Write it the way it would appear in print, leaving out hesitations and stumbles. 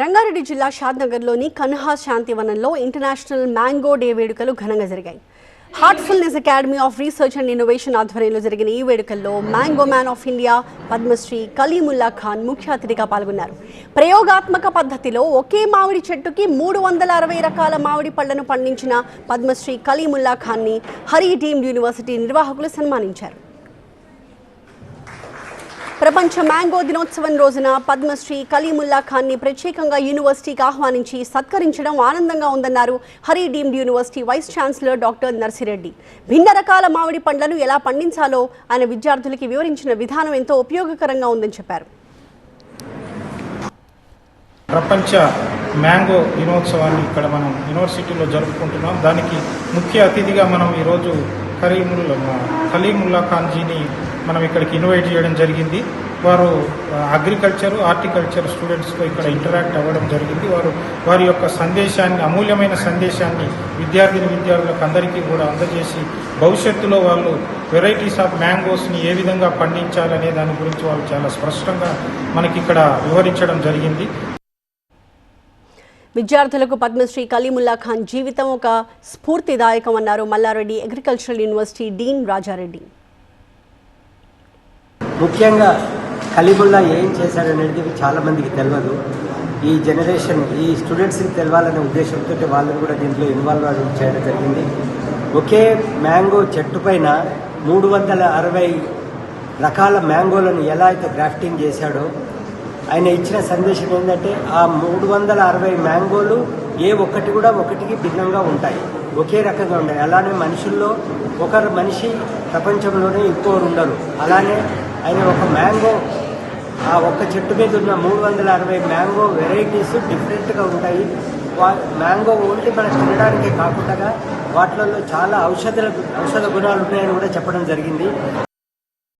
రంగారెడ్డి జిల్లా షాద్నగర్లోని కన్హా శాంతివనంలో ఇంటర్నేషనల్ మ్యాంగో డే వేడుకలు ఘనంగా జరిగాయి. Heartfulness academy of research and innovation ఆధ్వర్యంలో జరిగిన ఈ వేడుకల్లో mango man of India Padmashri Kaleemullah Khan ముఖ్య అతిథిగా పాల్గొన్నారు. ప్రయోగాత్మక పద్ధతిలో ఒకే మామిడి చెట్టుకి 360 రకాల మామిడి పళ్లను పండించిన పద్మశ్రీ కలీముల్లా ఖాన్ని హరి డీమ్డ్ యూనివర్సిటీ నిర్వాహకులు సన్మానించారు. ప్రపంచ మ్యాంగో దినోత్సవం రోజున పద్మశ్రీ కలీముల్లా ఖాన్ని ప్రత్యేకంగా యూనివర్సిటీకి ఆహ్వానించి సత్కరించడం ఆనందంగా ఉందన్నారు Hari deemed university vice chancellor doctor Narsireddy. భిన్న రకాల మామిడి పండ్లను ఎలా పండించాలో ఆయన విద్యార్థులకి వివరించిన విధానం ఎంతో ఉపయోగకరంగా ఉందని చెప్పారు. ప్రపంచ మ్యాంగో దినోత్సవాన్ని ఇక్కడ మనం యూనివర్సిటీలో జరుపుకుంటున్నాం. దానికి ముఖ్య అతిథిగా మనం ఈరోజు కలీముల్లా ఖాన్జీని మనం ఇక్కడికి ఇన్వైట్ చేయడం జరిగింది. వారు అగ్రికల్చర్, హార్టికల్చర్ స్టూడెంట్స్తో ఇక్కడ ఇంటరాక్ట్ అవ్వడం జరిగింది. వారి యొక్క సందేశాన్ని, అమూల్యమైన సందేశాన్ని విద్యార్థులకు అందరికీ కూడా అందజేసి భవిష్యత్తులో వాళ్ళు వెరైటీస్ ఆఫ్ మ్యాంగోస్ని ఏ విధంగా పండించాలనే దాని గురించి వాళ్ళు చాలా స్పష్టంగా మనకి ఇక్కడ వివరించడం జరిగింది. విద్యార్థులకు పద్మశ్రీ కలీముల్లా ఖాన్ జీవితం ఒక స్ఫూర్తిదాయకం అన్నారు Mallareddy agricultural university dean Rajareddy. ముఖ్యంగా కలీముల్లా ఏం చేశాడనేది చాలామందికి తెలియదు. ఈ జనరేషన్, ఈ స్టూడెంట్స్కి తెలవాలనే ఉద్దేశంతో వాళ్ళని కూడా దీంట్లో ఇన్వాల్వ్ చేయడం జరిగింది. ఒకే మ్యాంగో చెట్టు పైన 360 రకాల మ్యాంగోలను ఎలా అయితే గ్రాఫ్టింగ్ చేశాడో ఆయన ఇచ్చిన సందేశం ఏంటంటే ఆ 360 మ్యాంగోలు ఏ ఒక్కటి కూడా ఒకటికి భిన్నంగా ఉంటాయి, ఒకే రకంగా ఉంటాయి. అలానే మనుషుల్లో ఒకరు మనిషి ప్రపంచంలోనే ఎక్కువ ఉండరు. అలానే ఆయన ఒక మ్యాంగో, ఆ ఒక్క చెట్టు మీద ఉన్న 360 మ్యాంగో వెరైటీస్ డిఫరెంట్గా ఉంటాయి. మ్యాంగో ఓన్లీ మనకు తినడానికే కాకుండా వాటిలలో చాలా ఔషధ గుణాలు ఉన్నాయని కూడా చెప్పడం జరిగింది.